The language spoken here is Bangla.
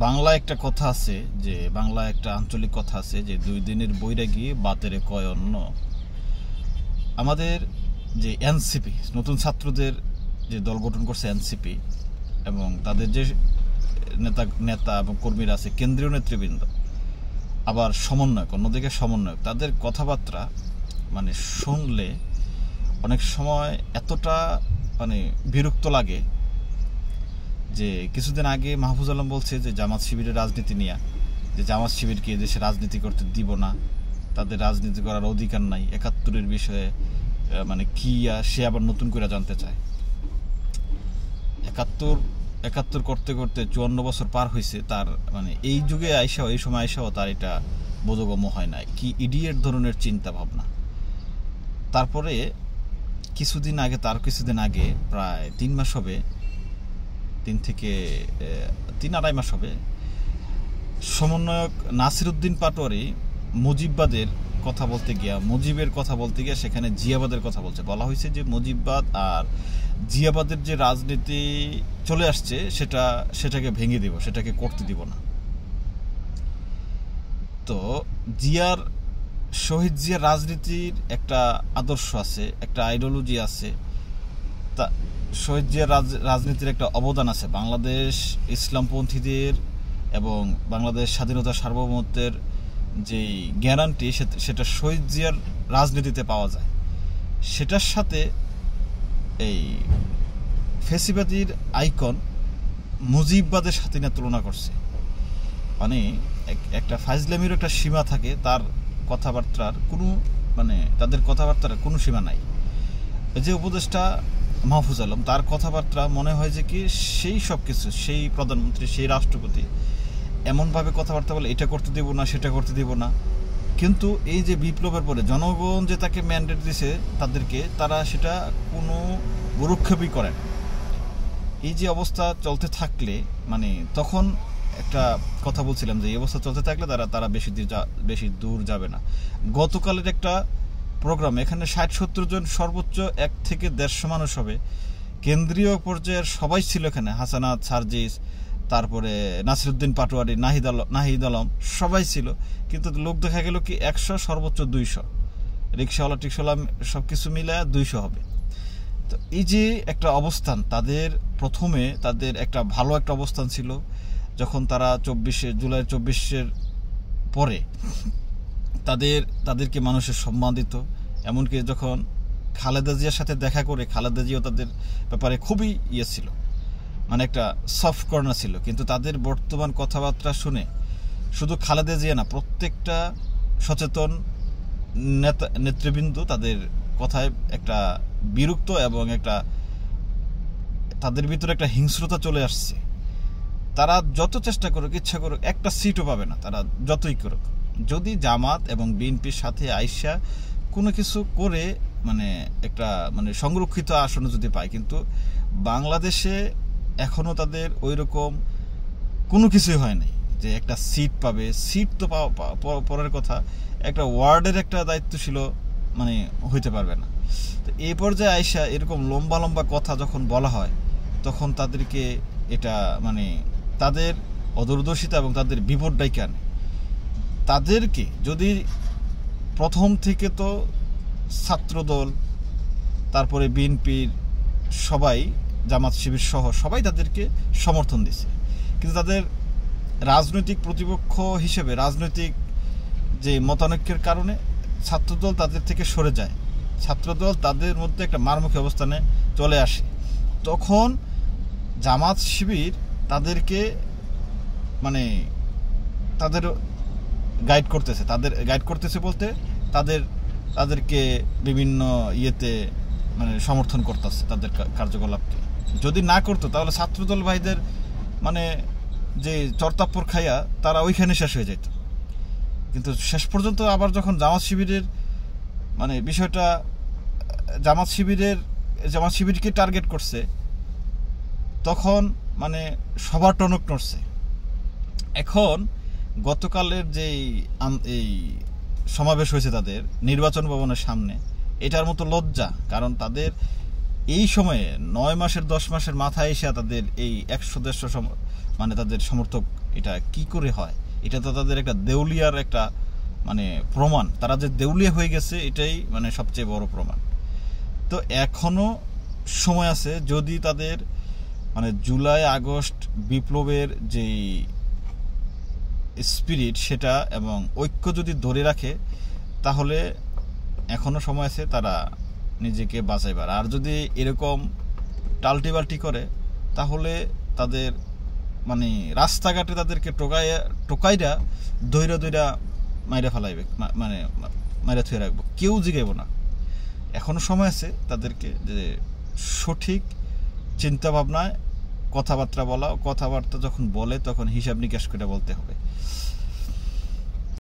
বাংলা একটা কথা আছে, যে বাংলা একটা আঞ্চলিক কথা আছে যে 2 দিনের বৈরাগী বাতেরে কয় অন্য। আমাদের যে এনসিপি, নতুন ছাত্রদের যে দল গঠন করছে এনসিপি, এবং তাদের যে নেতা এবং কর্মীরা আছে, কেন্দ্রীয় নেতৃবৃন্দ, আবার সমন্বয়ক, অন্যদিকে সমন্বয়ক, তাদের কথাবার্তা মানে শুনলে অনেক সময় এতটা বিরক্ত লাগে যে কিছুদিন আগে মাহফুজ আলম বলছে যে জামাত শিবিরের রাজনীতি নিয়ে, যে জামাত শিবিরকে এদেশে রাজনীতি করতে দিব না, তাদের রাজনীতি করার অধিকার নাই, 71-এর বিষয়ে কি সে আবার নতুন করে জানতে চায়। 71 করতে করতে 54 বছর পার হয়েছে তার, এই যুগে আইসাও, এই সময় আইসাও তার এটা বোধগম্য হয় না। কি ইডিয়েট ধরনের চিন্তা ভাবনা। তারপরে কিছুদিন আগে প্রায় 3 মাস হবে, 3 থেকে 3-2.5 মাস হবে, সমন্বয়ক নাসির উদ্দিন পাটোয়ারি মুজিববাদের কথা বলতে গিয়া সেখানে জিয়াবাদের কথা বলা হয়েছে যে মুজিববাদ আর জিয়াবাদের যে রাজনীতি চলে আসছে সেটাকে ভেঙে দিব, সেটাকে করতে দিব না। তো শহীদ জিয়ার রাজনীতির একটা আদর্শ আছে, একটা আইডিওলজি আছে, তা শহীদ জিয়ার রাজনীতির একটা অবদান আছে বাংলাদেশ ইসলামপন্থীদের এবং বাংলাদেশ স্বাধীনতা সার্বভৌমত্বের যে গ্যারান্টি, সেটা শহীদ জিয়ার রাজনীতিতে পাওয়া যায়। সেটার সাথে এই ফেসিবাদীর আইকন মুজিববাদের সাথে নিয়ে তুলনা করছে। একটা ফাজলামির একটা সীমা থাকে, তার কথাবার্তার কোনো তাদের কথাবার্তার কোনো সীমা নাই। যে উপদেষ্টা মাহফুজ আলম, তার কথাবার্তা মনে হয় যে কি সেই সব কিছু, সেই প্রধানমন্ত্রী, সেই রাষ্ট্রপতি এমনভাবে কথাবার্তা বলে, এটা করতে দেব না, সেটা করতে দেব না। কিন্তু এই যে বিপ্লবের পরে জনগণ যে তাকে ম্যান্ডেট দিয়েছে তাদেরকে, তারা সেটা কোনো ভ্রুক্ষেপই করেন। এই যে অবস্থা চলতে থাকলে তখন একটা কথা বলছিলাম যে এই অবস্থা চলতে থাকলে তারা বেশি দূর যাবে না। গতকালের একটা প্রোগ্রাম, এখানে 60-70 জন, সর্বোচ্চ 1 থেকে 150 মানুষ হবে। কেন্দ্রীয় পর্যায়ের সবাই ছিল এখানে, হাসানাত, সার্জিস, তারপরে নাসির উদ্দিন পাটোয়ারি, নাহিদ আলম, সবাই ছিল। কিন্তু লোক দেখা গেল কি 100, সর্বোচ্চ 200, রিক্সাওয়ালা টিক্সাওয়ালা সবকিছু মিলে 200 হবে। তো এই যে একটা অবস্থান, প্রথমে তাদের একটা ভালো একটা অবস্থান ছিল যখন তারা জুলাই 24-এর পরে তাদেরকে মানুষের সম্মান দিত। এমনকি যখন খালেদা জিয়ার সাথে দেখা করে, খালেদা জিয়াও তাদের ব্যাপারে খুবই ছিল, একটা সফট কর্নার ছিল। কিন্তু তাদের বর্তমান কথাবার্তা শুনে শুধু খালেদা জিয়া না, প্রত্যেকটা সচেতন নেতৃবৃন্দ তাদের কথায় একটা বিরক্ত এবং তাদের ভিতরে একটা হিংস্রতা চলে আসছে। তারা যত চেষ্টা করুক, ইচ্ছা করুক, একটা সিটও পাবে না, তারা যতই করুক। যদি জামাত এবং বিএনপির সাথে আইসা কোনো কিছু করে একটা সংরক্ষিত আসন যদি পায়, কিন্তু বাংলাদেশে এখনো তাদের ওই রকম কোনো কিছুই হয় নাই যে একটা সিট পাবে। সিট তো পরের কথা, একটা ওয়ার্ডের একটা দায়িত্বশীল হইতে পারবে না। তো এই পর্যায়ে আইসা এরকম লম্বা লম্বা কথা যখন বলা হয়, তখন তাদেরকে এটা তাদের অদূরদর্শিতা এবং তাদের বিপদ ডাইকে আনে। তাদেরকে যদি প্রথম থেকে তো ছাত্রদল, তারপরে বিএনপির সবাই, জামাত শিবির সহ সবাই তাদেরকে সমর্থন দিছে, কিন্তু তাদের রাজনৈতিক প্রতিপক্ষ হিসেবে রাজনৈতিক যে মতানৈক্যের কারণে ছাত্রদল তাদের থেকে সরে যায়। ছাত্রদল তাদের মধ্যে একটা মারমুখী অবস্থানে চলে আসে। তখন জামাত শিবির তাদেরকে তাদের গাইড করতেছে বলতে তাদেরকে বিভিন্ন ইয়েতে সমর্থন করতেছে তাদের কার্যকলাপকে। যদি না করতো তাহলে ছাত্রদল ভাইদের যে চরতাপ্পর খাইয়া তারা ওইখানে শেষ হয়ে যেত। কিন্তু শেষ পর্যন্ত আবার যখন জামাত শিবিরের বিষয়টা জামাত শিবিরকে টার্গেট করছে, তখন সবার টনক নড়ছে। এখন গতকালের যে এই সমাবেশ হয়েছে তাদের নির্বাচন ভবনের সামনে, এটার মতো লজ্জা, কারণ তাদের এই সময়ে 9 মাসের 10 মাসের মাথায় এসে তাদের এই 100-150 তাদের সমর্থক এটা কি করে হয়, এটা তো তাদের একটা দেউলিয়ার একটা মানে প্রমাণ, তারা যে দেউলিয়া হয়ে গেছে এটাই মানে সবচেয়ে বড় প্রমাণ। তো এখনো সময় আছে, যদি তাদের মানে জুলাই আগস্ট বিপ্লবের যেই স্পিরিট সেটা এবং ঐক্য যদি ধরে রাখে, তাহলে এখনো সময় আছে তারা নিজেকে বাঁচাইবার। আর যদি এরকম টাল্টিবাল্টি করে, তাহলে তাদের মানে রাস্তাঘাটে তাদেরকে টোকাইরা দইরা মাইরা ফেলাইবে, মানে মাইরা থুয়ে রাখবো, কেউ জিগাইব না। এখনো সময় আছে তাদেরকে যে সঠিক চিন্তা ভাবনায় কথাবার্তা বলা, কথাবার্তা যখন বলে তখন হিসাব নিকাশ করে বলতে হবে।